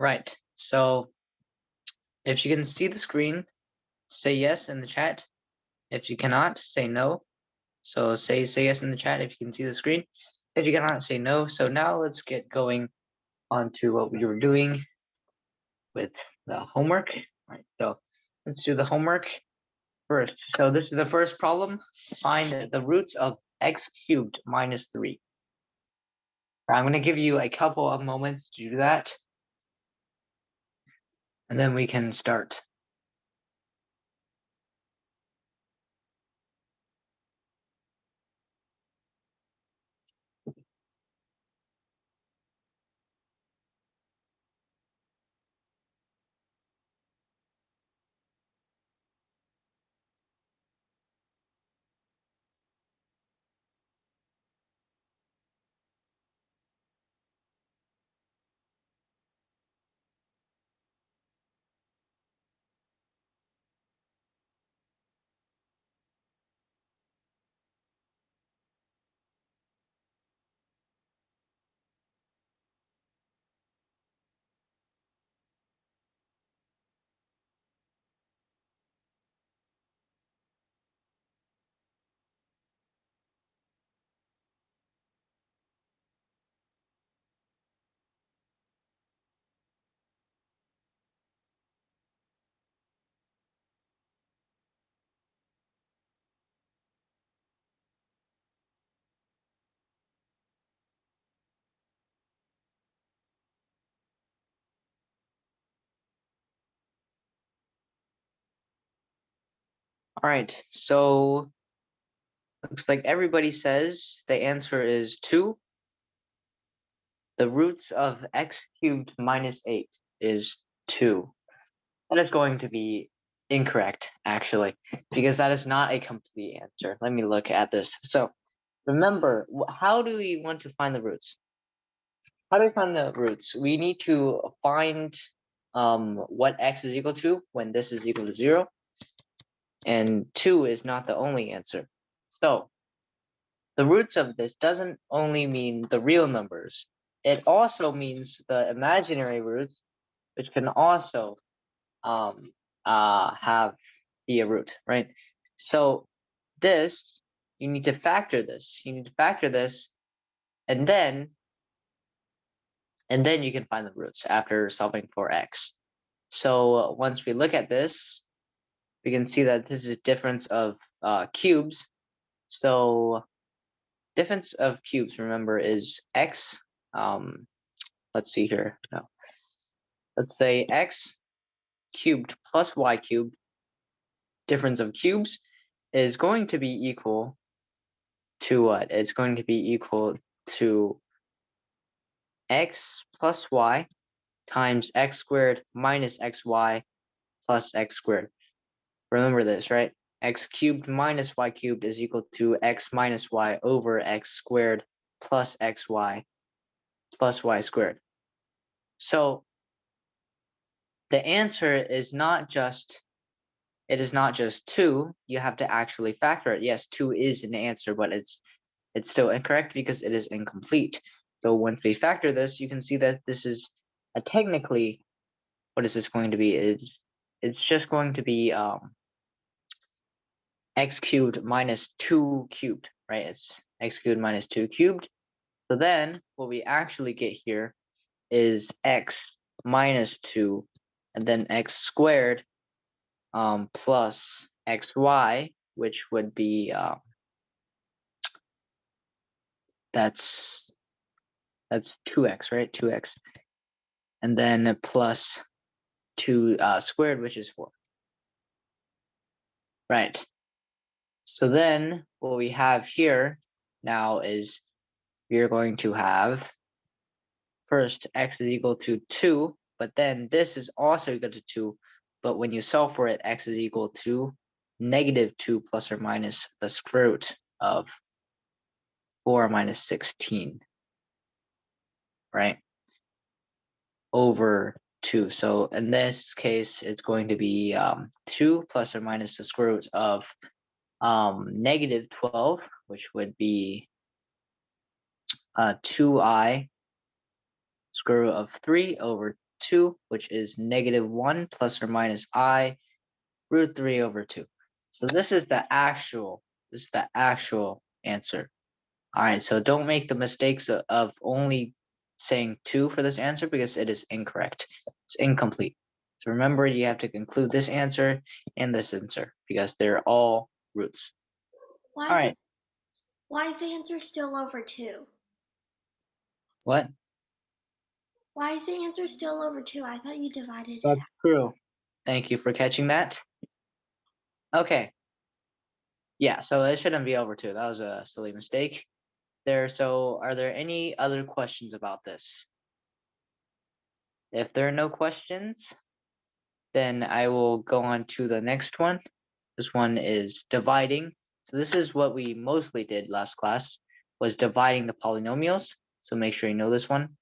Right. So if you can see the screen, say yes in the chat. If you cannot, say no. So say yes in the chat if you can see the screen. If you cannot, say no. So now let's get going on to what we were doing with the homework. All right, so let's do the homework first. So this is the first problem. Find the roots of x cubed minus 3. I'm going to give you a couple of moments to do that, and then we can start. All right, so looks like everybody says the answer is 2. The roots of x cubed minus 8 is 2. That is going to be incorrect, actually, because that is not a complete answer. Let me look at this. So remember, how do we want to find the roots? How do we find the roots? We need to find what x is equal to when this is equal to 0. And 2 is not the only answer. So the roots of this doesn't only mean the real numbers. It also means the imaginary roots, which can also have be a root, right? So this, you need to factor this. You need to factor this, and then you can find the roots after solving for x. So once we look at this, we can see that this is difference of cubes. So difference of cubes, remember, is x. Let's see here. No. Let's say x cubed plus y cubed, difference of cubes, is going to be equal to what? It's going to be equal to x plus y times x squared minus xy plus x squared. Remember this, right? X cubed minus y cubed is equal to x minus y over x squared plus xy plus y squared. So the answer is not just, it is not just 2. You have to actually factor it. Yes, 2 is an answer, but it's still incorrect because it is incomplete. So once we factor this, you can see that this is technically, what is this going to be? It's just going to be x cubed minus 2 cubed, right? It's x cubed minus 2 cubed. So then what we actually get here is x minus 2 and then x squared plus xy, which would be that's 2x, right? 2x, and then plus 2 squared, which is 4. Right. So then what we have here now is we're going to have first x is equal to 2, but then this is also equal to 2. But when you solve for it, x is equal to negative 2 plus or minus the square root of 4 minus 16, right? Over 2. So in this case, it's going to be 2 plus or minus the square root of negative 12, which would be 2i square root of 3 over 2, which is -1 plus or minus I root 3 over 2. So this is the actual answer. All right, so don't make the mistakes of only saying 2 for this answer because it is incorrect. It's incomplete. So remember, you have to include this answer and this answer because they're all roots. All right. Why is the answer still over 2? What? Why is the answer still over 2? I thought you divided it. That's true. Thank you for catching that. Okay. Yeah, so it shouldn't be over 2. That was a silly mistake there. So are there any other questions about this? If there are no questions, then I will go on to the next one. This one is dividing. So this is what we mostly did last class, was dividing the polynomials. So make sure you know this one.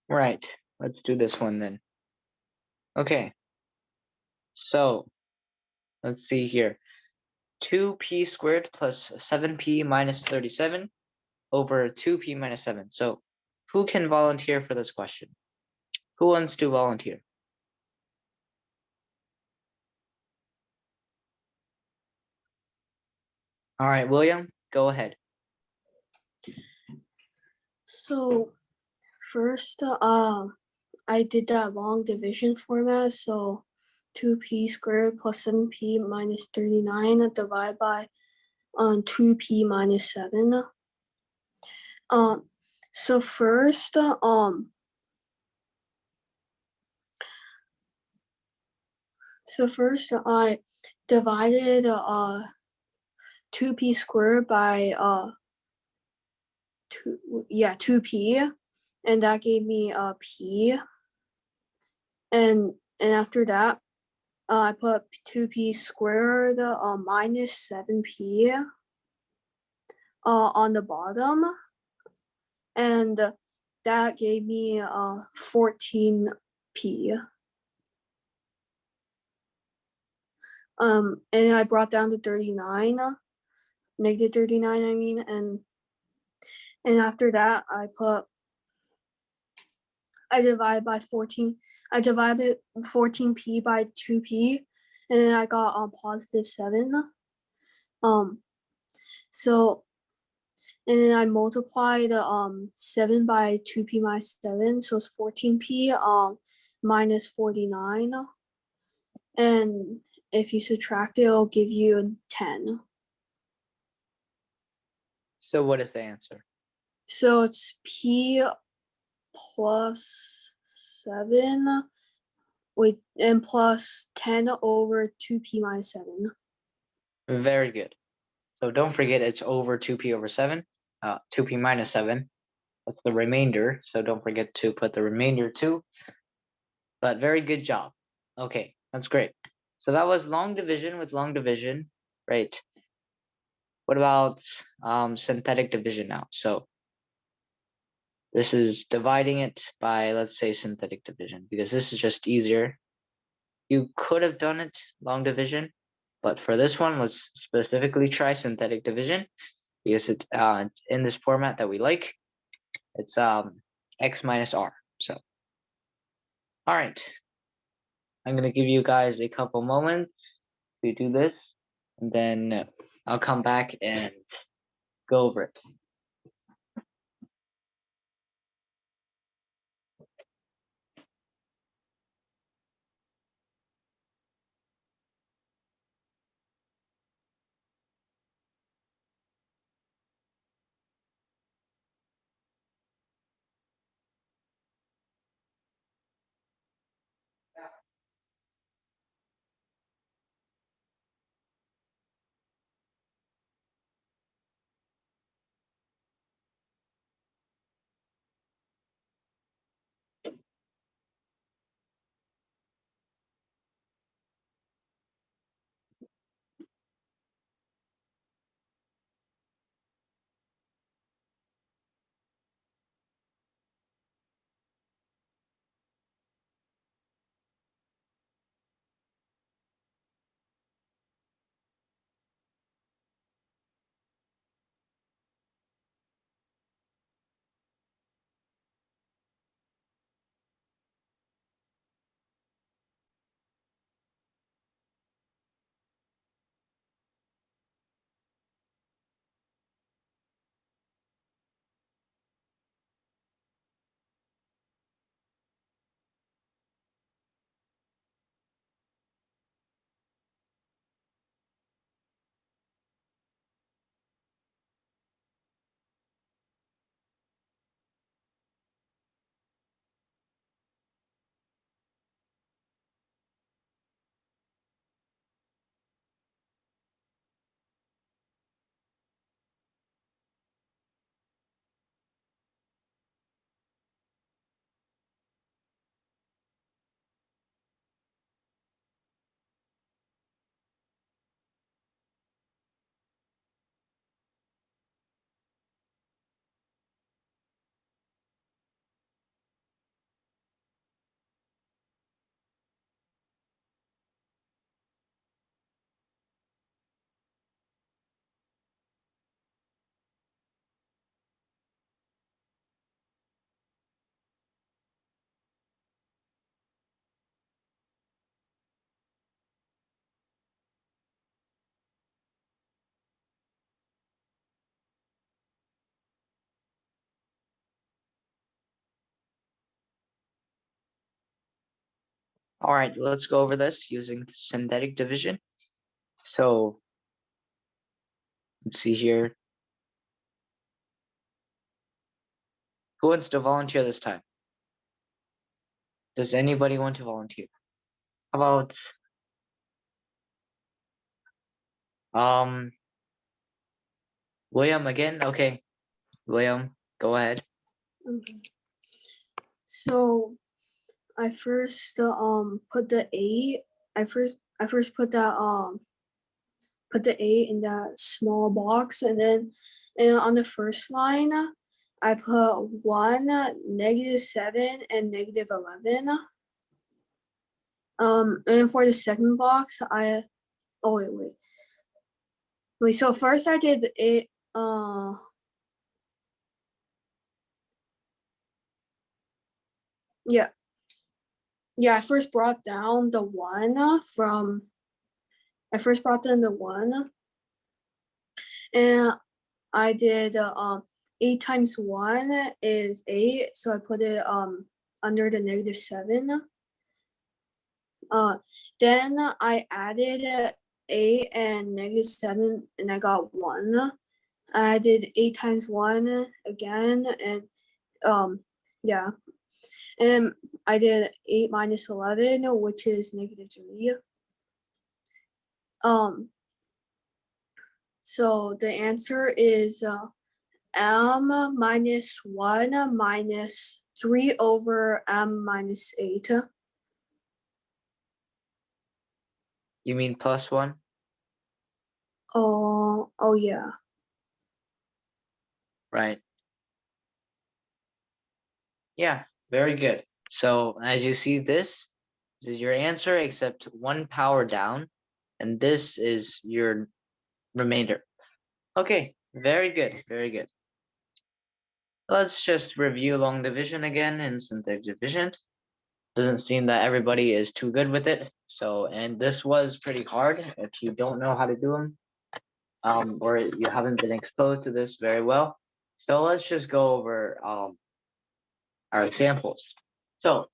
Right, let's do this one then. Okay, so let's see here. 2p squared plus 7p minus 37 over 2p minus 7. So who can volunteer for this question? Who wants to volunteer? All right, William, go ahead. So first, I did that long division format. So 2p squared plus 7p minus 39 divided by 2p minus 7. So first, I divided 2p squared by 2p, and that gave me p. And after that, I put 2p squared minus 7p on the bottom, and that gave me 14p. And I brought down to 39, negative 39, I mean, and after that I divided by 14. I divided 14p by 2p, and then I got positive 7. So and then I multiplied 7 by 2p minus 7, so it's 14p minus 49. And if you subtract it, it'll give you 10. So what is the answer? So it's p plus 7 and plus 10 over 2p minus 7. Very good. So don't forget it's over 2p over 7, 2p minus 7. That's the remainder. So don't forget to put the remainder too. But very good job. Okay, that's great. So that was long division with long division, right? What about synthetic division now? So this is dividing it by, let's say, synthetic division, because this is just easier. You could have done it long division, but for this one, let's specifically try synthetic division because it's in this format that we like. It's x minus r. So, all right, I'm gonna give you guys a couple moments to do this, and then I'll come back and go over it. All right, let's go over this using synthetic division. So let's see here. Who wants to volunteer this time? Does anybody want to volunteer? How about William again? Okay, William, go ahead. Okay. So I first put the 8. I first put the 8 in that small box, and then And on the first line, I put 1, -7, and -11. And for the second box, oh wait. So first I did it. Yeah. I first brought down the 1 from. I first brought down the 1, and I did 8 times 1 is 8, so I put it under the -7. Then I added 8 and -7, and I got 1. I did 8 times 1 again, and yeah, and I did 8 minus 11, which is -3. So the answer is m minus 1 minus 3 over m minus 8. You mean +1? Oh yeah. Right. Yeah, very good. So as you see, this is your answer except 1 power down, and this is your remainder. Okay, very good, very good. Let's just review long division again and synthetic division. Doesn't seem that everybody is too good with it. So, and this was pretty hard if you don't know how to do them, or you haven't been exposed to this very well. So let's just go over our examples. So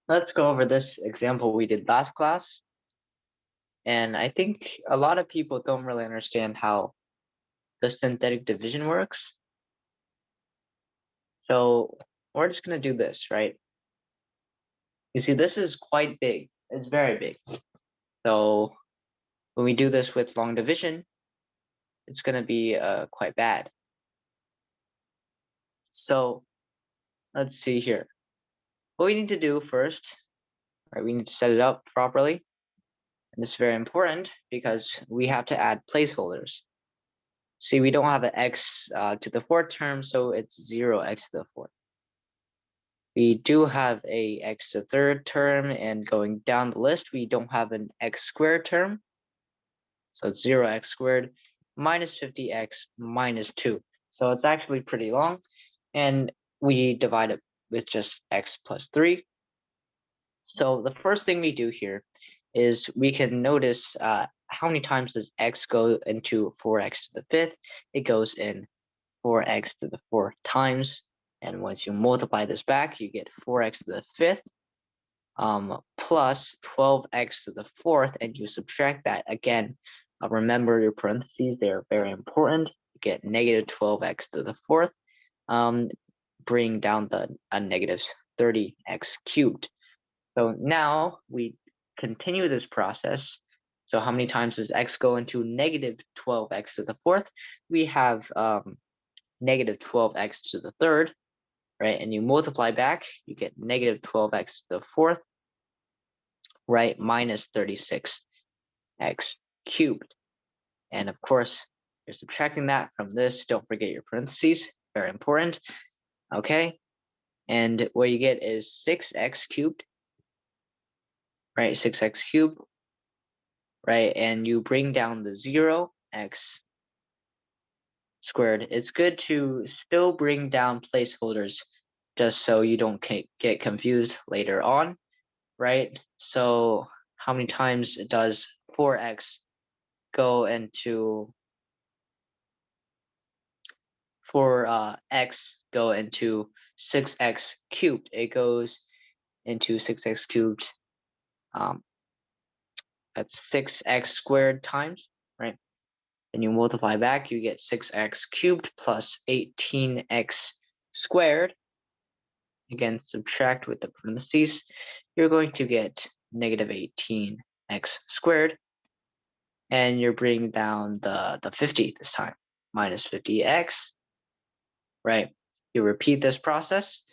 let's go over this example we did last class. And I think a lot of people don't really understand how the synthetic division works. So we're just going to do this, right? You see, this is quite big. It's very big. So when we do this with long division, it's going to be quite bad. So let's see here. What we need to do first, right? We need to set it up properly. And this is very important because we have to add placeholders. See, we don't have an x to the 4th term, so it's 0x to the 4th. We do have a x to the 3rd term, and going down the list, we don't have an x squared term. So it's 0x squared minus 50x minus 2. So it's actually pretty long, and we divide it with just x plus 3. So the first thing we do here is we can notice how many times does x go into 4x to the 5th? It goes in 4x to the 4th times. And once you multiply this back, you get 4x to the 5th plus 12x to the 4th, and you subtract that again. Remember your parentheses, they're very important. You get negative 12x to the 4th, bring down the negative 30x cubed. So now we continue this process. So how many times does x go into negative 12x to the 4th? We have negative 12x to the 3rd, right? And you multiply back, you get negative 12x to the 4th, right? Minus 36x cubed. And of course, you're subtracting that from this. Don't forget your parentheses, very important. Okay. And what you get is 6x cubed, right? 6x cubed, right? And you bring down the 0x squared. It's good to still bring down placeholders just so you don't get confused later on, right? So how many times does 4x go into x go into 6x cubed? It goes into 6x cubed. That's 6x squared times, right? And you multiply back, you get 6x cubed plus 18x squared. Again, subtract with the parentheses. You're going to get negative 18x squared. And you're bringing down the 50 this time, minus 50x, right? You repeat this process.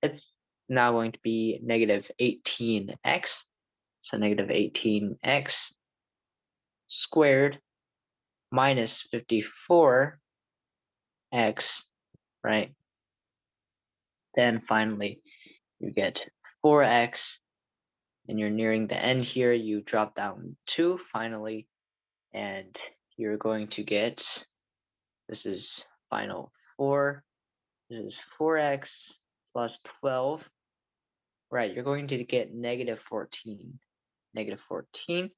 It's now going to be negative 18x. So negative 18x squared minus 54 x, right? Then finally, you get 4x, and you're nearing the end here. You drop down 2 finally, and you're going to get, this is final 4. This is 4x plus 12, right? You're going to get negative 14. Negative 14.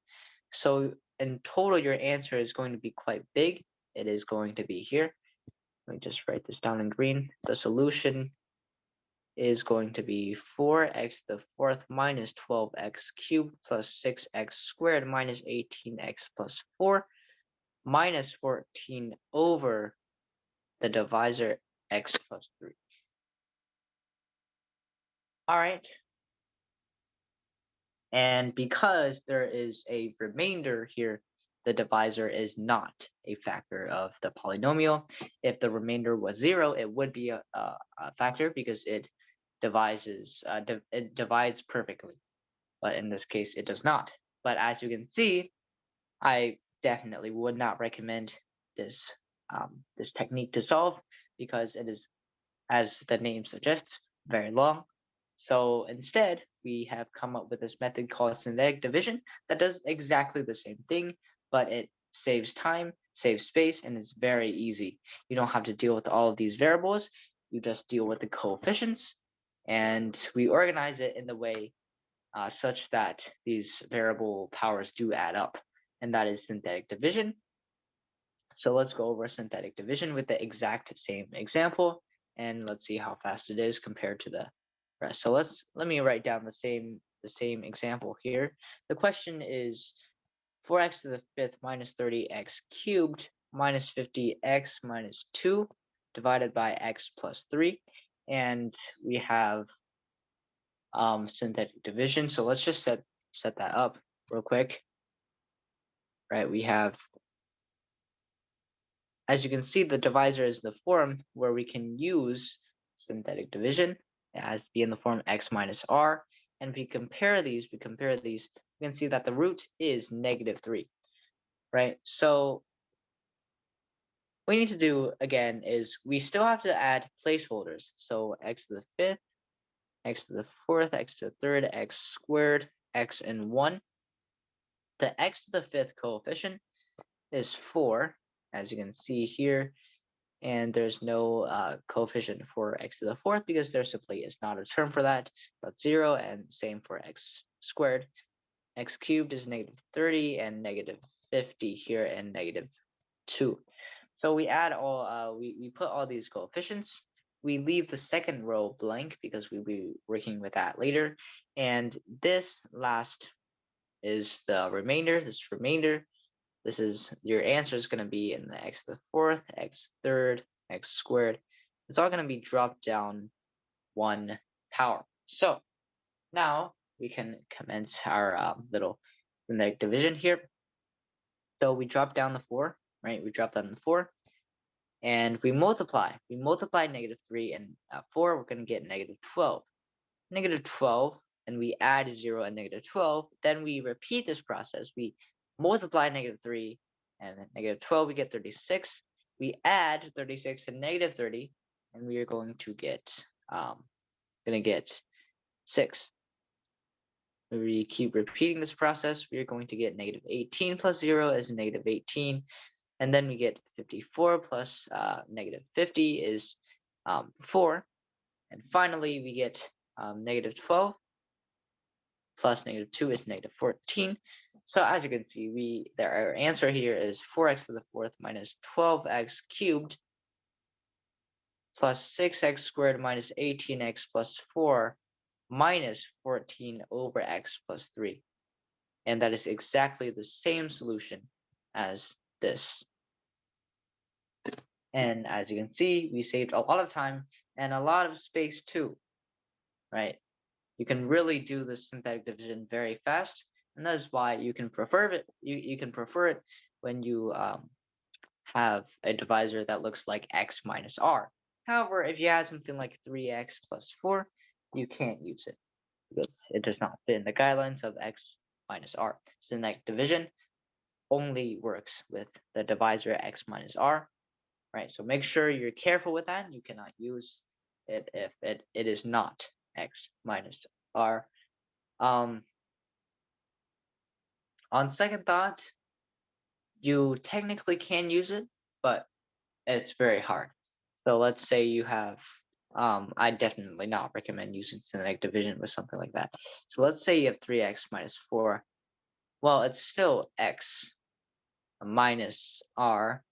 So in total, your answer is going to be quite big. It is going to be here. Let me just write this down in green. The solution is going to be 4x to the fourth minus 12x cubed plus 6x squared minus 18x plus 4 minus 14 over the divisor x plus 3. All right. And because there is a remainder here, the divisor is not a factor of the polynomial. If the remainder was 0, it would be a factor because it it divides perfectly. But in this case, it does not. But as you can see, I definitely would not recommend this this technique to solve because it is, as the name suggests, very long. So instead, we have come up with this method called synthetic division that does exactly the same thing, but it saves time, saves space, and it's very easy. You don't have to deal with all of these variables. You just deal with the coefficients, and we organize it in the way such that these variable powers do add up, and that is synthetic division. So let's go over synthetic division with the exact same example, and let's see how fast it is compared to the rest. So let me write down the same example here. The question is 4x to the fifth minus 30x cubed minus 50x minus 2 divided by x plus 3, and we have synthetic division. So let's just set that up real quick. Right, we have, as you can see, the divisor is the form where we can use synthetic division as be in the form x minus r. And if we compare these, we can see that the root is -3, right? So what we need to do again is we still have to add placeholders. So x to the fifth, x to the fourth, x to the third, x squared, x and 1. The x to the fifth coefficient is 4, as you can see here, and there's no coefficient for x to the fourth because there simply is not a term for that. That's 0, and same for x squared. X cubed is -30 and -50 here, and -2. So we add all, we put all these coefficients. We leave the second row blank because we'll be working with that later. And this last is the remainder. This is your answer is going to be in the x to the fourth, x third, x squared. It's all going to be dropped down 1 power. So now we can commence our little synthetic division here. So we drop down the 4, right? We drop down the 4, and we multiply. We multiply -3 and 4. We're going to get -12. -12, and we add 0 and -12. Then we repeat this process. We multiply -3 and -12, we get 36. We add 36 and -30, and we are going to get 6. We keep repeating this process. We are going to get -18 plus 0 is -18, and then we get 54 plus -50 is 4, and finally we get -12 plus -2 is -14. So as you can see, our answer here is 4x to the fourth minus 12x cubed plus 6x squared minus 18x plus 4 minus 14 over x plus 3. And that is exactly the same solution as this. And as you can see, we saved a lot of time and a lot of space too, right? You can really do this synthetic division very fast, and that is why you can prefer it. You can prefer it when you have a divisor that looks like x minus r. However, if you have something like 3x plus 4, you can't use it because it does not fit in the guidelines of x minus r. Synthetic division only works with the divisor x minus r. right? So make sure you're careful with that. You cannot use it if it is not x minus r. On second thought, you technically can use it, but it's very hard. So let's say you have, I definitely not recommend using synthetic division with something like that. So let's say you have 3x minus 4. Well, it's still x minus r.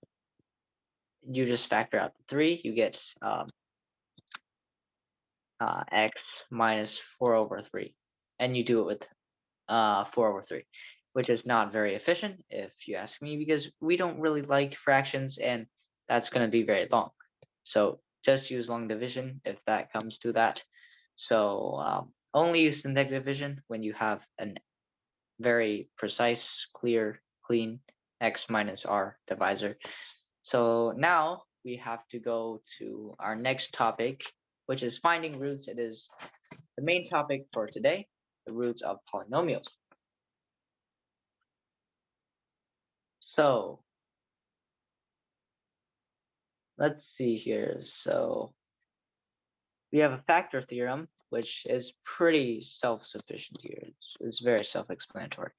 You just factor out the 3, you get x minus 4 over 3. And you do it with 4 over 3, which is not very efficient if you ask me, because we don't really like fractions and that's going to be very long. So just use long division if that comes to that. So only use synthetic division when you have a very precise, clear, clean x minus r divisor. So now we have to go to our next topic, which is finding roots. It is the main topic for today, the roots of polynomials. So let's see here. So we have a factor theorem, which is pretty self-sufficient here. It's very self-explanatory.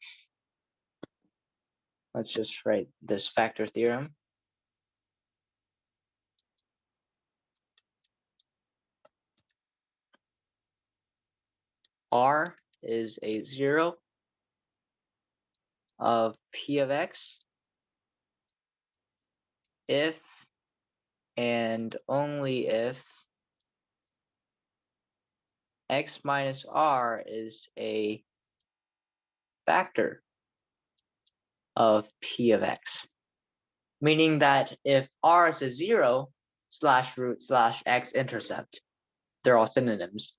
Let's just write this factor theorem. R is a 0 of P of X if and only if X minus R is a factor of P of X. Meaning that if R is a 0 slash root slash X intercept, they're all synonyms.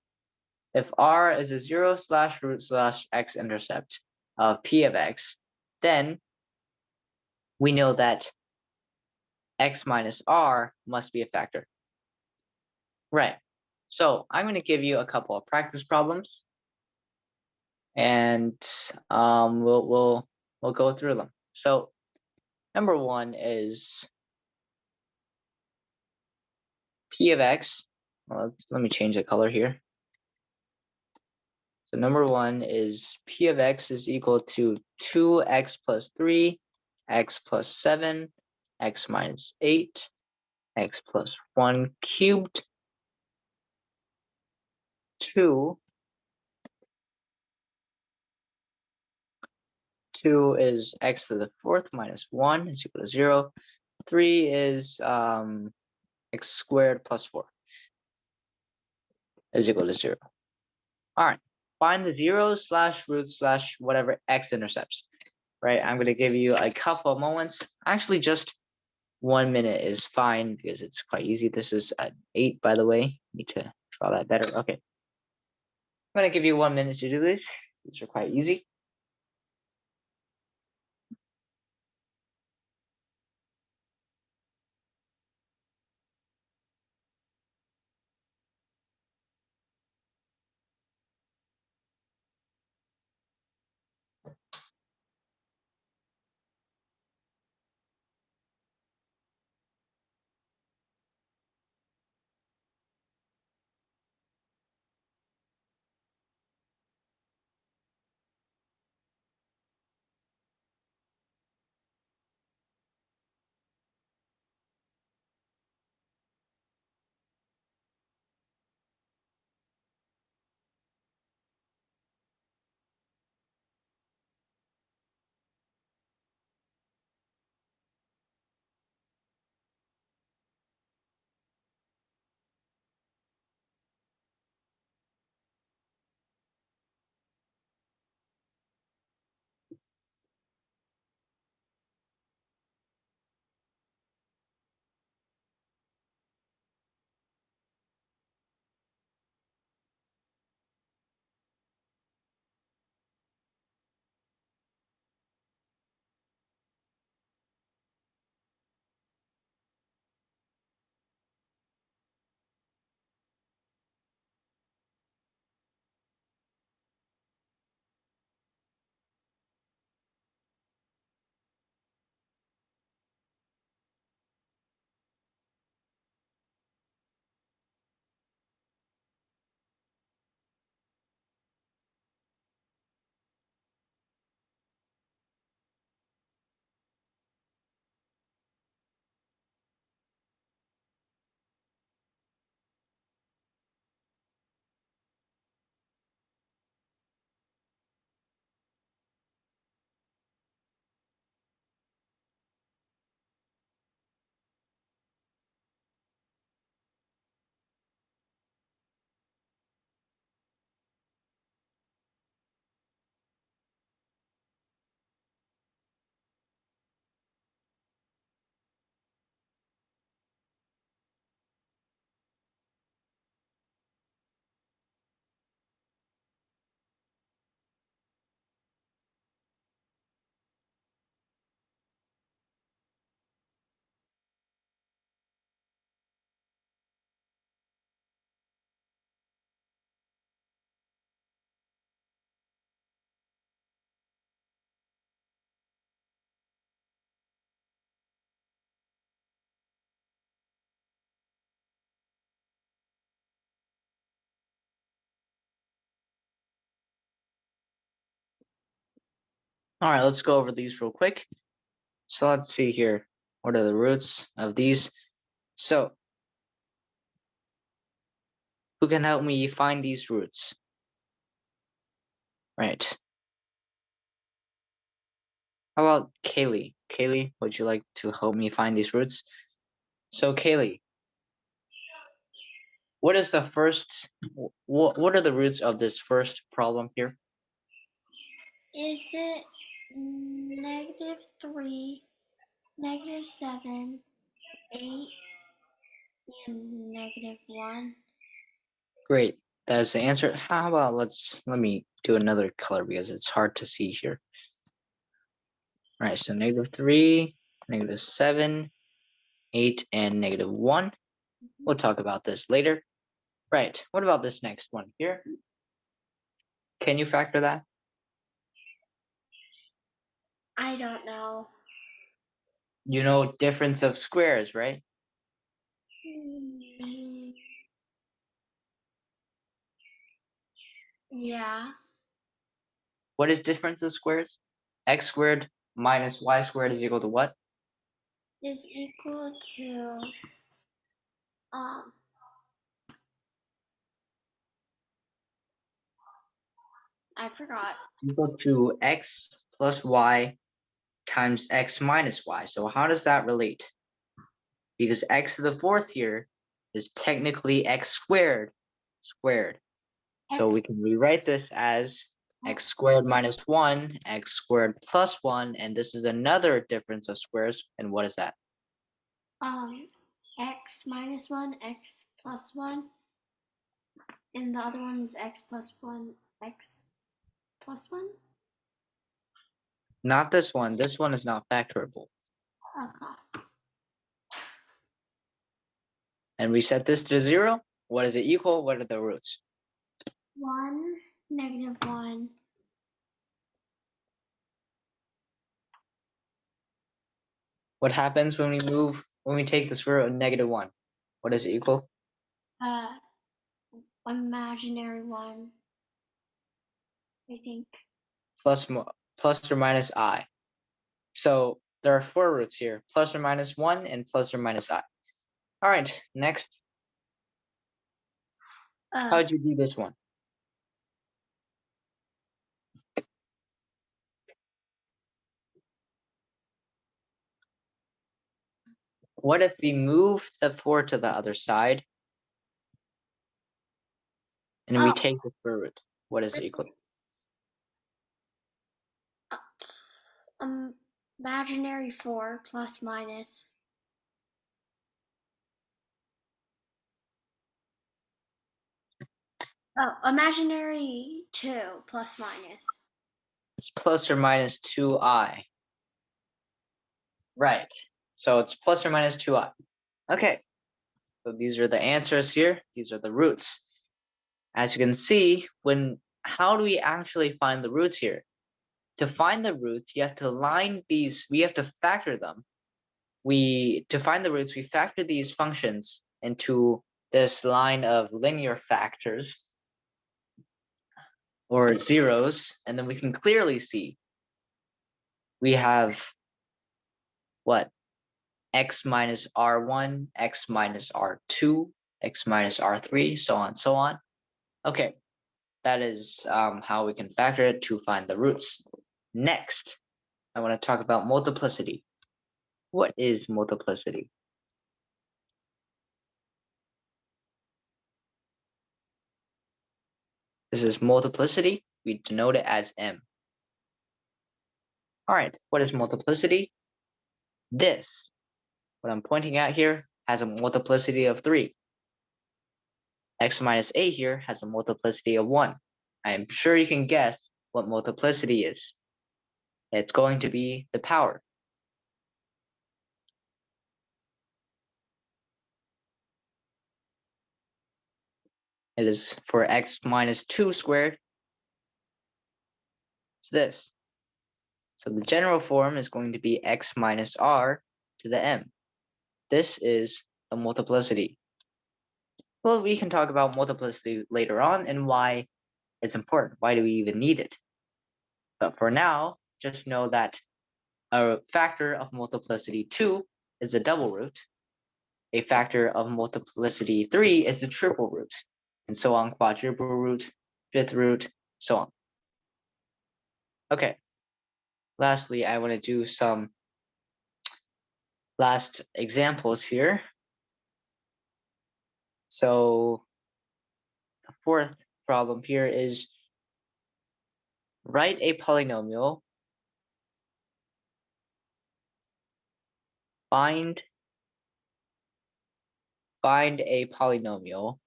If R is a 0 slash root slash X intercept of P of X, then we know that X minus R must be a factor. Right. So I'm going to give you a couple of practice problems, and we'll go through them. So number one is P of X. Well, let me change the color here. So number one is P of X is equal to 2x plus 3, x plus 7, x minus 8, x plus 1 cubed, 2. 2 is x to the fourth minus 1 is equal to 0. 3 is x squared plus 4 is equal to 0. All right, find the zeros slash roots slash whatever x intercepts. Right, I'm going to give you a couple of moments. Actually, just 1 minute is fine because it's quite easy. This is at 8, by the way. Need to draw that better. Okay. I'm going to give you 1 minute to do this. These are quite easy. All right, let's go over these real quick. So let's see here. What are the roots of these? So who can help me find these roots? Right. How about Kaylee? Kaylee, would you like to help me find these roots? So Kaylee, what is the first, what are the roots of this first problem here? Is it -3, -7, 8, and -1? Great, that's the answer. How about let me do another color because it's hard to see here. All right, so -3, -7, 8, and -1. We'll talk about this later. Right, what about this next one here? Can you factor that? I don't know. You know difference of squares, right? Yeah, What is difference of squares? X squared minus y squared is equal to what? is equal to um I forgot. Equal to x plus y times x minus y. So how does that relate? Because x to the fourth here is technically x squared squared. So we X can rewrite this as x squared minus 1, x squared plus 1, and this is another difference of squares. And what is that? x -1, x +1, and the other one is x +1, x +1. Not this one. This one is not factorable. Okay. And we set this to 0. What is it equal? What are the roots? 1, -1. What happens when we take the square root of -1? What is it equal? Uh, imaginary 1, I think. Plus or minus I. So there are 4 roots here, plus or minus 1 and plus or minus I. All right, next, how Uh, would you do this one? What if we move the 4 to the other side and we oh, take the square root? What is it equal to? um, imaginary 4 plus minus. Oh, imaginary 2 plus minus. It's plus or minus 2I. Right, so it's plus or minus 2I. Okay, so these are the answers here. These are the roots. As you can see, how do we actually find the roots here? To find the roots, you have to line these, we have to factor them. To find the roots, we factor these functions into this line of linear factors or zeros, and then we can clearly see we have what? X minus R1, X minus R2, X minus R3, so on, so on. Okay, that is how we can factor it to find the roots. Next, I want to talk about multiplicity. What is multiplicity? This is multiplicity. We denote it as m. All right, what is multiplicity? This, what I'm pointing at here, has a multiplicity of 3. X minus a here has a multiplicity of 1. I am sure you can guess what multiplicity is. It's going to be the power. It is for x minus 2 squared. It's this. So the general form is going to be x minus r to the m. This is a multiplicity. Well, we can talk about multiplicity later on and why it's important. Why do we even need it? But for now, just know that a factor of multiplicity 2 is a double root. A factor of multiplicity 3 is a triple root, and so on, quadruple root, fifth root, so on. Okay. Lastly, I want to do some last examples here. So the fourth problem here is write a polynomial, find a polynomial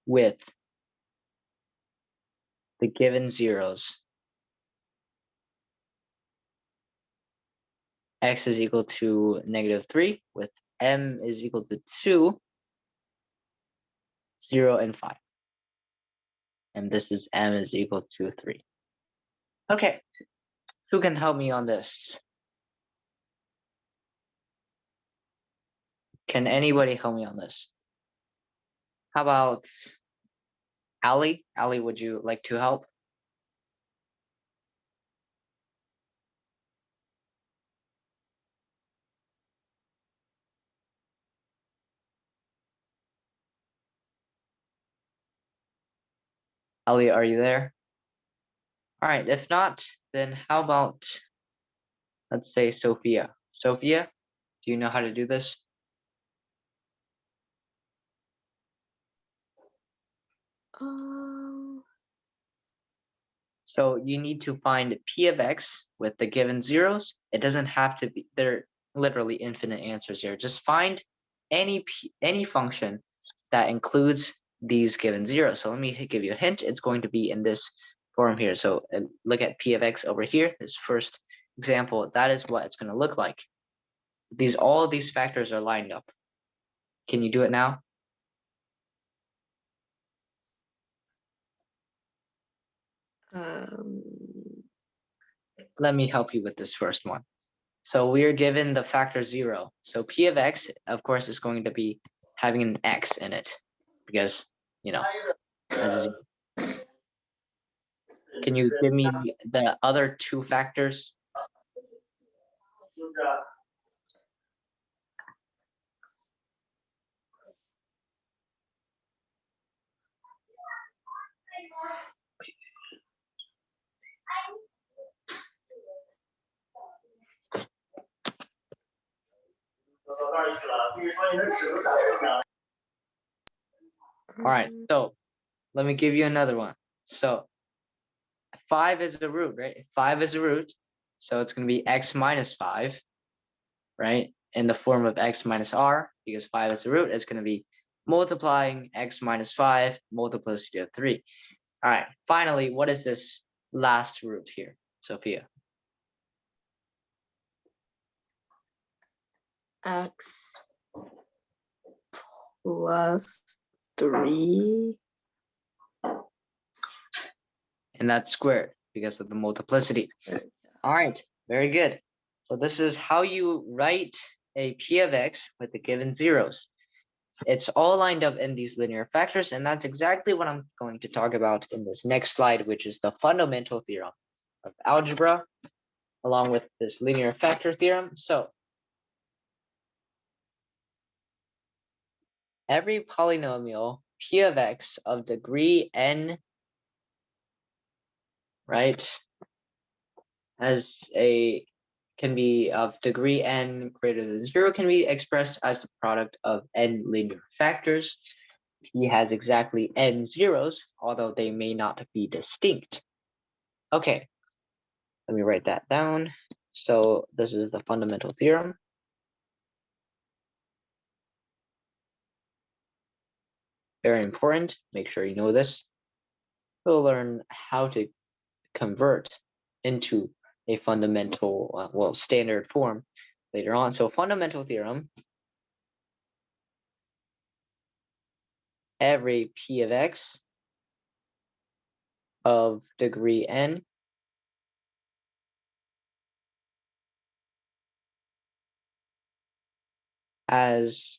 with the given zeros. X is equal to -3 with m is equal to 2, 0, and 5. And this is m is equal to 3. Okay, who can help me on this? Can anybody help me on this? How about Ali? Ali, would you like to help? Ali, are you there? All right, if not, then how about, let's say, Sophia. Sophia, do you know how to do this? So you need to find p of x with the given zeros. It doesn't have to be, they're literally infinite answers here. Just find any function that includes these given zeros. So let me give you a hint. It's going to be in this form here. So look at p of x over here, this first example. That is what it's going to look like. All of these factors are lined up. Can you do it now? Let me help you with this first one. So we are given the factor 0. So p of x, of course, is going to be having an x in it because, as can you give me the other two factors? All right, so let me give you another one. So 5 is a root, right? 5 is a root, so it's going to be x minus 5, right? In the form of x minus r, because 5 is a root, it's going to be multiplying x minus 5, multiplicity of 3. All right, finally, what is this last root here, Sophia? X plus 3. And that's squared because of the multiplicity. All right, very good. So this is how you write a p of x with the given zeros. It's all lined up in these linear factors, and that's exactly what I'm going to talk about in this next slide, which is the fundamental theorem of algebra, along with this linear factor theorem. So every polynomial p of x of degree n, right, can be of degree n greater than 0, can be expressed as the product of n linear factors. P has exactly n zeros, although they may not be distinct. Okay, let me write that down. So this is the fundamental theorem. Very important. Make sure you know this. We'll learn how to convert into a fundamental, standard form later on. So fundamental theorem, every p of x of degree n as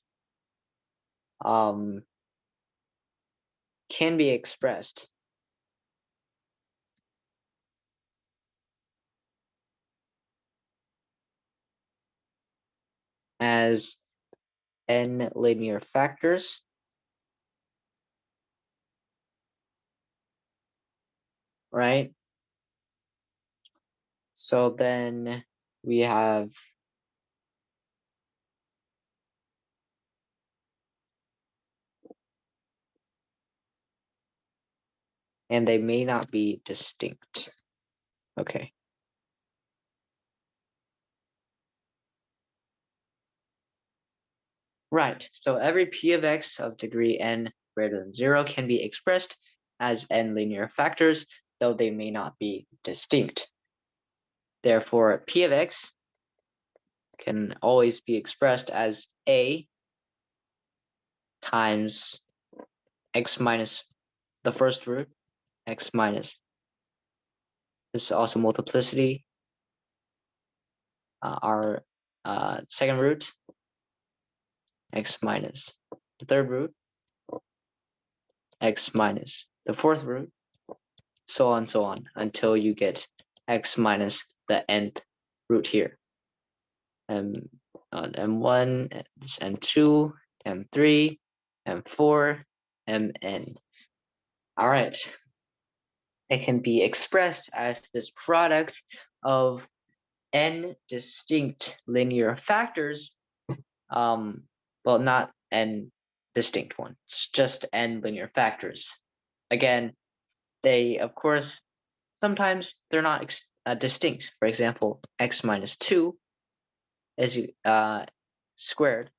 can be expressed as n linear factors. Right? So then we have and they may not be distinct. Okay. Right, so every p of x of degree n greater than 0 can be expressed as n linear factors, though they may not be distinct. Therefore, p of x can always be expressed as a times x minus the first root, x minus. This is also multiplicity. Our second root, x minus the third root, x minus the fourth root, so on until you get x minus the nth root here. M1, M2, M3, M4, Mn. All right. It can be expressed as this product of n distinct linear factors. Well, not n distinct ones, just n linear factors. Again, they, of course, sometimes they're not distinct. For example, x minus 2 is squared.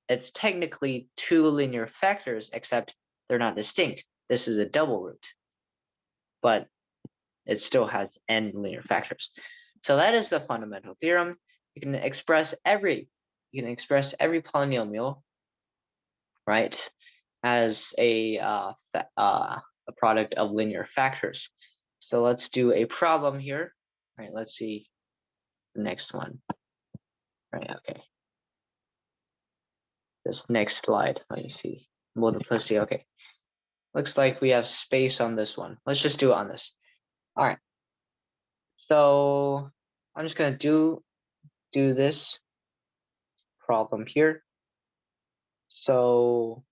It's technically two linear factors, except they're not distinct. This is a double root, but it still has n linear factors. So that is the fundamental theorem. You can express every polynomial, right, as a product of linear factors. So let's do a problem here. All right, let's see the next one. Right, okay. This next slide, let me see. Multiplicity, okay. Looks like we have space on this one. Let's just do it on this. All right. So I'm just gonna do this problem here. So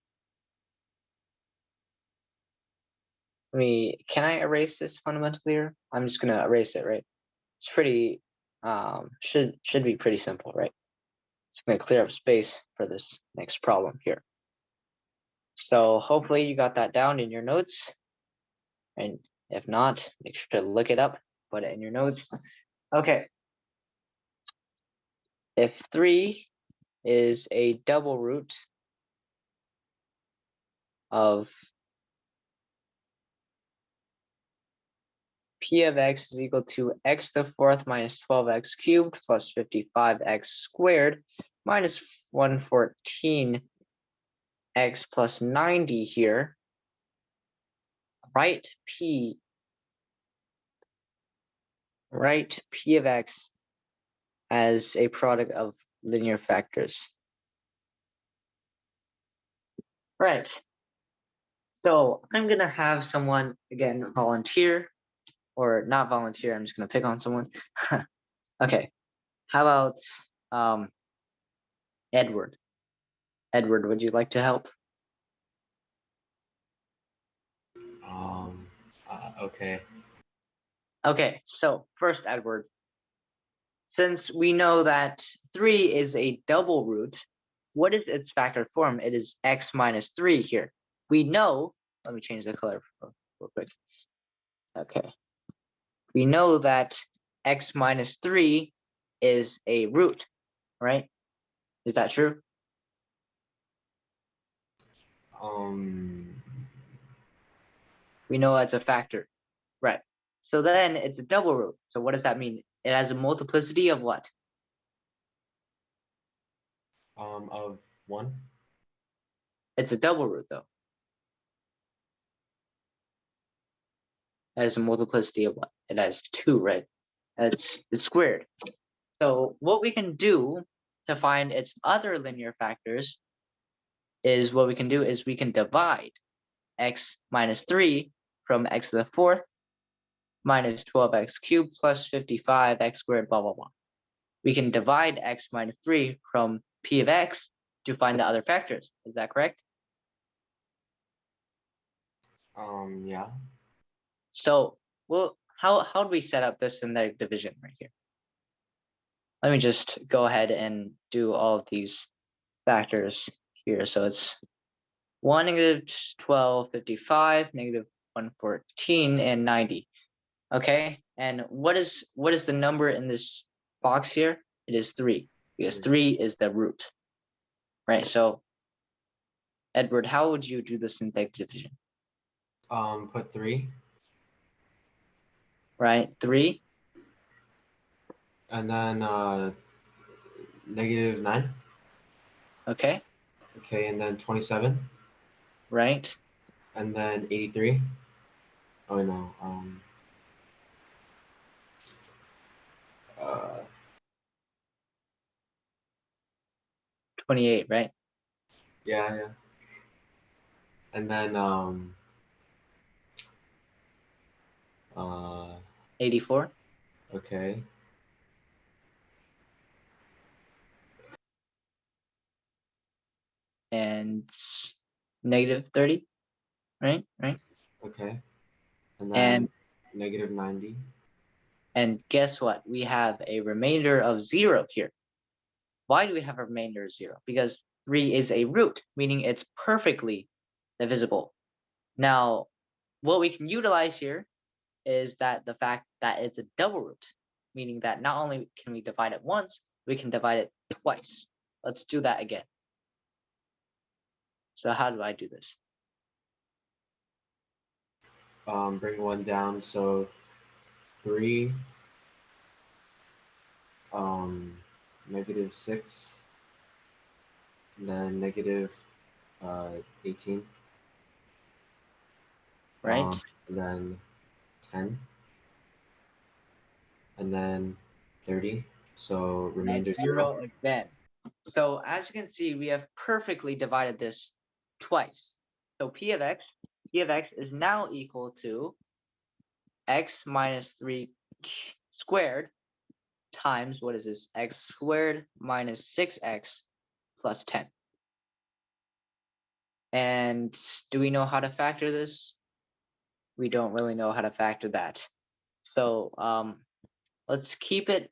can I erase this fundamental here? I'm just gonna erase it, right? It's pretty, should be pretty simple, right? Just gonna clear up space for this next problem here. So hopefully you got that down in your notes. And if not, make sure to look it up, put it in your notes. Okay. If 3 is a double root of p of x is equal to x to the fourth minus 12x cubed plus 55x squared minus 114x plus 90 here, write p of x as a product of linear factors. Right. So I'm gonna have someone again volunteer, or not volunteer. I'm just gonna pick on someone. Okay. How about Edward? Edward, would you like to help? Okay. Okay, so first, Edward, since we know that 3 is a double root, what is its factor form? It is x minus 3 here. We know, let me change the color real quick. Okay. We know that x minus 3 is a root, right? Is that true? We know that's a factor, right? So then it's a double root. So what does that mean? It has a multiplicity of what? Of 1. It's a double root though. It has a multiplicity of what? It has 2, right? It's squared. So what we can do to find its other linear factors is we can divide x minus 3 from x to the fourth minus 12x cubed plus 55x squared, blah, blah, blah. we can divide x minus 3 from p of x to find the other factors. Is that correct? Yeah. So, well, how do we set up this synthetic division right here? Let me just go ahead and do all of these factors here. So it's 1, negative 12, 55, negative 114, and 90. Okay, and what is the number in this box here? It is 3, because 3 is the root, right? So, Edward, how would you do the synthetic division? Put 3. Right, 3, And then negative 9. okay, Okay, and then 27. right, And then 83. Oh no. Uh, 28, right, yeah. And then uh 84, okay. and negative 30, right, Okay. And and then negative 90. guess what? We have a remainder of 0 here. Why do we have a remainder of 0? Because 3 is a root, meaning it's perfectly divisible. Now, what we can utilize here is that the fact that it's a double root, meaning that not only can we divide it once, we can divide it twice. Let's do that again. So how do I do this? Bring 1 down, so 3, negative 6, and then negative 18, Right? and then 10, and then 30. So remainder 0. 0 again. So as you can see, we have perfectly divided this twice. So p of x is now equal to x minus 3 squared times, what is this, x squared minus 6x plus 10. And do we know how to factor this? We don't really know how to factor that. So let's keep it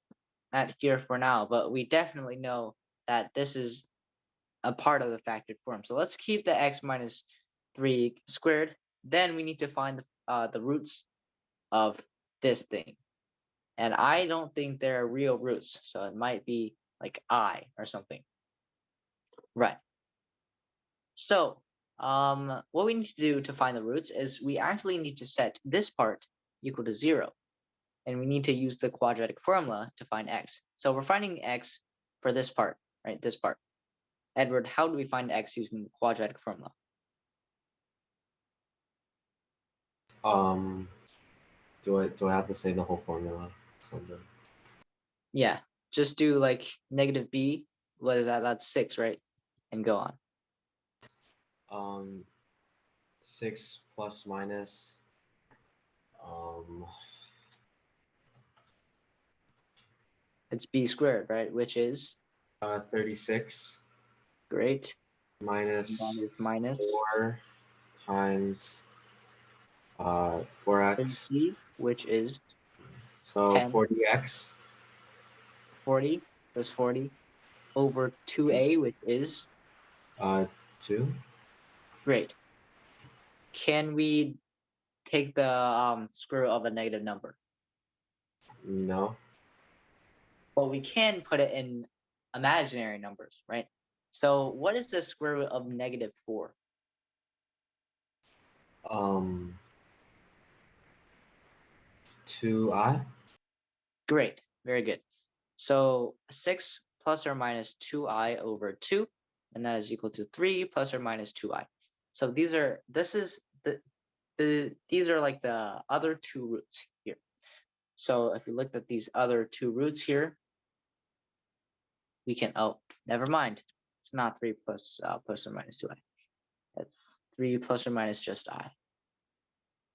at here for now, but we definitely know that this is a part of the factored form. So let's keep the x minus 3 squared. Then we need to find the roots of this thing. And I don't think they're real roots, so it might be like I or something. Right. So what we need to do to find the roots is we actually need to set this part equal to 0. And we need to use the quadratic formula to find x. So we're finding x for this part, right? This part. Edward, how do we find x using the quadratic formula? Do I have to say the whole formula? Something. Yeah, just do like negative b. What is that? That's 6, right? And go on. 6 plus minus um It's b squared, right? Which is 36 great. minus Minus 4 times 4x, b, which is so 10. 40x, 40 plus 40 over 2a, which is 2. great. Can we take the square root of a negative number? No. Well, we can put it in imaginary numbers, right? So what is the square root of negative 4? 2i. Great, very good. So 6 plus or minus 2i over 2, and that is equal to 3 plus or minus 2i. So these are like the other two roots here. So if you look at these other two roots here, we can, oh, never mind. It's not 3 plus or minus 2i. It's 3 plus or minus just I.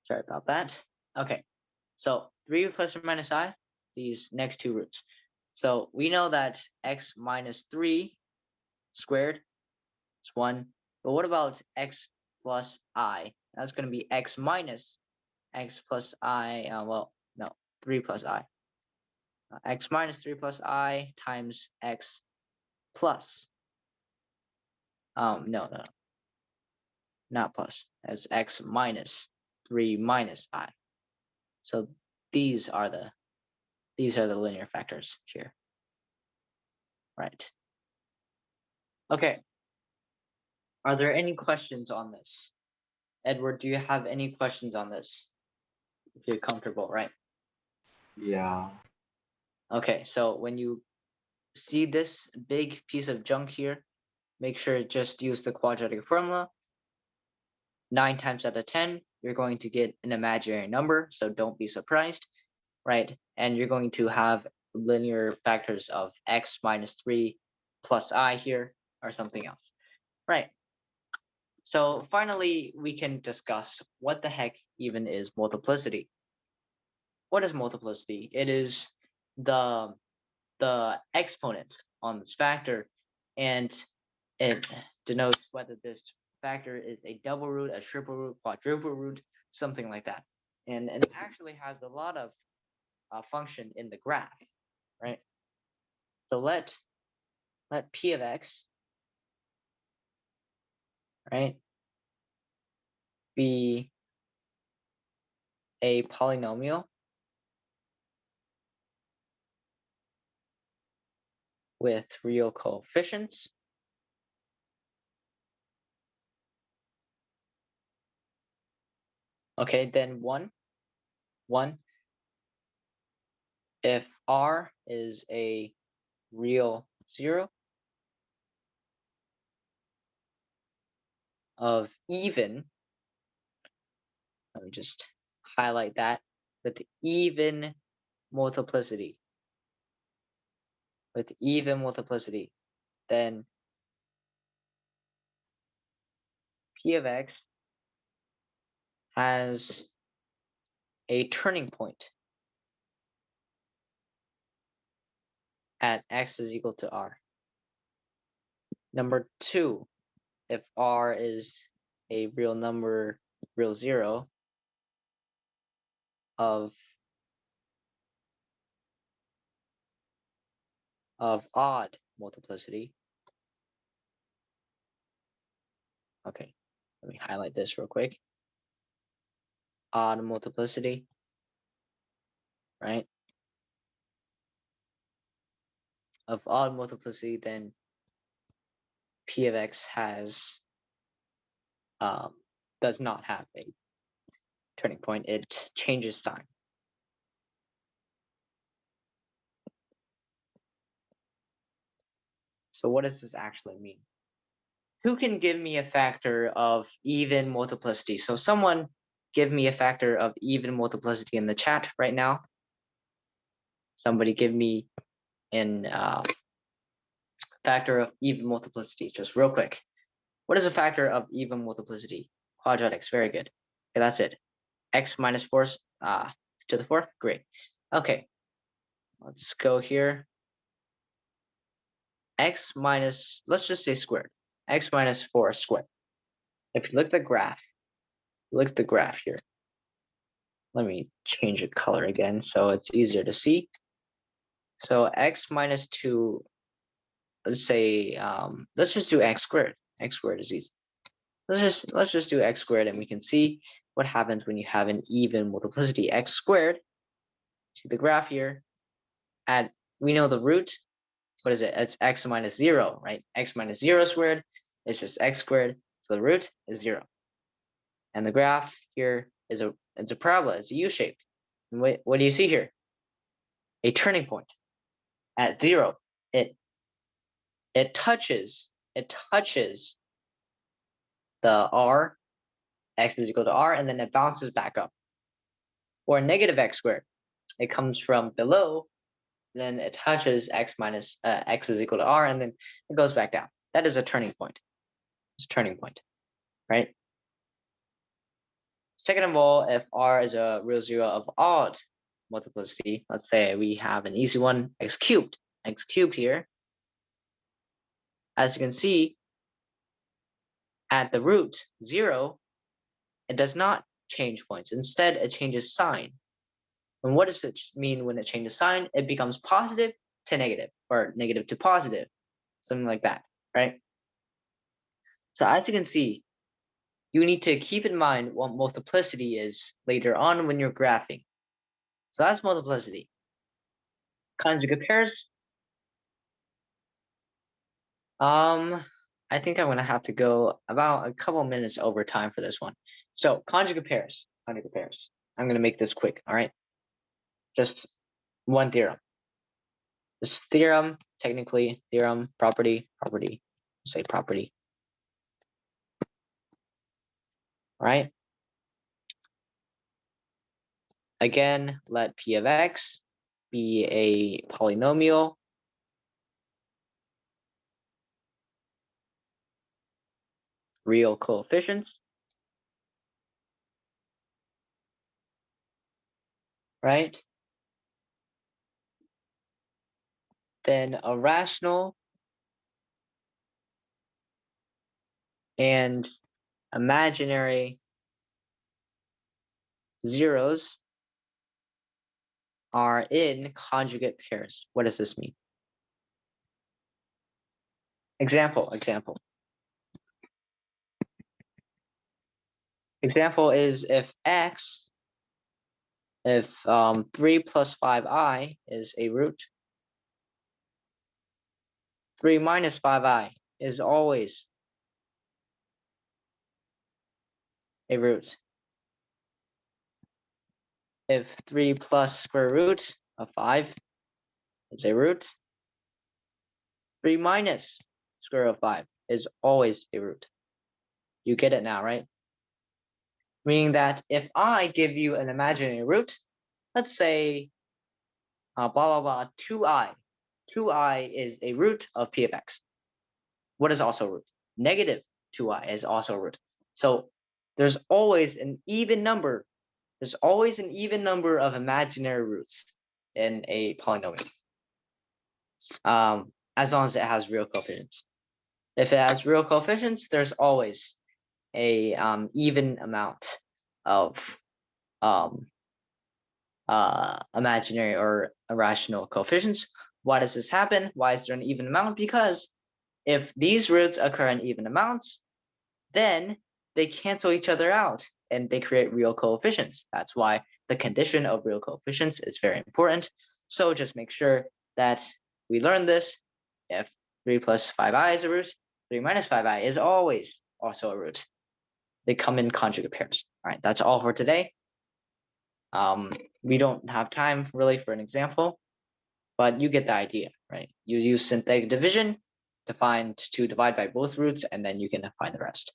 Sorry about that. Okay, so 3 plus or minus I, these next two roots. So we know that x minus 3 squared is 1. But what about x plus I? That's going to be x minus x plus I. Well, no, 3 plus I. X minus 3 plus I times x plus. No, not plus. As x minus 3 minus I. So these are the linear factors here. Right. Okay. Are there any questions on this? Edward, do you have any questions on this? If you're comfortable, right? Yeah. Okay, so when you see this big piece of junk here, make sure just use the quadratic formula. 9 times out of 10, you're going to get an imaginary number, so don't be surprised, right? And you're going to have linear factors of x minus 3 plus I here, or something else, right? So finally, we can discuss what the heck even is multiplicity. What is multiplicity? It is the exponent on this factor, and it denotes whether this factor is a double root, a triple root, quadruple root, something like that. And it actually has a lot of function in the graph, right? So let p of x, right, be a polynomial with real coefficients. Okay, then one. If R is a real zero of even, let me just highlight that, with even multiplicity, then p of x has a turning point at x is equal to r. Number two, if r is a real number, real zero of odd multiplicity. Okay, let me highlight this real quick. Odd multiplicity, right? Of odd multiplicity, then p of x has does not have a turning point. It changes sign. So what does this actually mean? Who can give me a factor of even multiplicity? So someone give me a factor of even multiplicity in the chat right now. Somebody give me an factor of even multiplicity, just real quick. What is a factor of even multiplicity? Quadratics, very good. Okay, that's it. X minus 4 to the fourth, great. Okay, let's go here. X minus, let's just say squared. X minus 4 squared. If you look at the graph here. Let me change the color again so it's easier to see. So x minus 2, let's say, let's just do x squared. X squared is easy. Let's just do x squared, and we can see what happens when you have an even multiplicity. X squared, see the graph here, we know the root. What is it? It's x minus 0, right? X minus 0 squared is just x squared, so the root is 0. And the graph here is it's a parabola, it's a U-shaped. And what do you see here? A turning point at 0. It touches the r, x is equal to r, and then it bounces back up. Or negative x squared, it comes from below, then it touches x minus x is equal to r, and then it goes back down. That is a turning point. It's a turning point, right? Second of all, if r is a real zero of odd multiplicity, let's say we have an easy one, x cubed. x cubed here, as you can see, at the root 0, it does not change points. Instead, it changes sign. And what does it mean when it changes sign? It becomes positive to negative, or negative to positive, something like that, right? So as you can see, you need to keep in mind what multiplicity is later on when you're graphing. So that's multiplicity. Conjugate pairs. I think I'm gonna have to go about a couple minutes over time for this one. So conjugate pairs. I'm gonna make this quick, all right? Just one theorem. This theorem, technically, theorem, property, say property. All right? Again, let P of X be a polynomial real coefficients, right? Then a rational and imaginary zeros are in conjugate pairs. What does this mean? Example is if 3 plus 5i is a root, 3 minus 5i is always a root. If 3 plus square root of 5 is a root, 3 minus square root of 5 is always a root. You get it now, right? Meaning that if I give you an imaginary root, let's say blah, blah, blah, 2i. 2i is a root of P of X. What is also a root? Negative 2i is also a root. So there's always an even number. There's always an even number of imaginary roots in a polynomial. As long as it has real coefficients. If it has real coefficients, there's always a even amount of imaginary or irrational coefficients. Why does this happen? Why is there an even amount? Because if these roots occur in even amounts, then they cancel each other out and they create real coefficients. That's why the condition of real coefficients is very important. So just make sure that we learn this. If 3 plus 5i is a root, 3 minus 5i is always also a root. They come in conjugate pairs. All right, that's all for today. We don't have time really for an example, but you get the idea, right? You use synthetic division to divide by both roots, and then you can find the rest.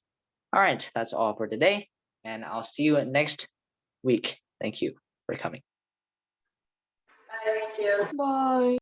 All right, that's all for today, and I'll see you next week. Thank you for coming. Bye.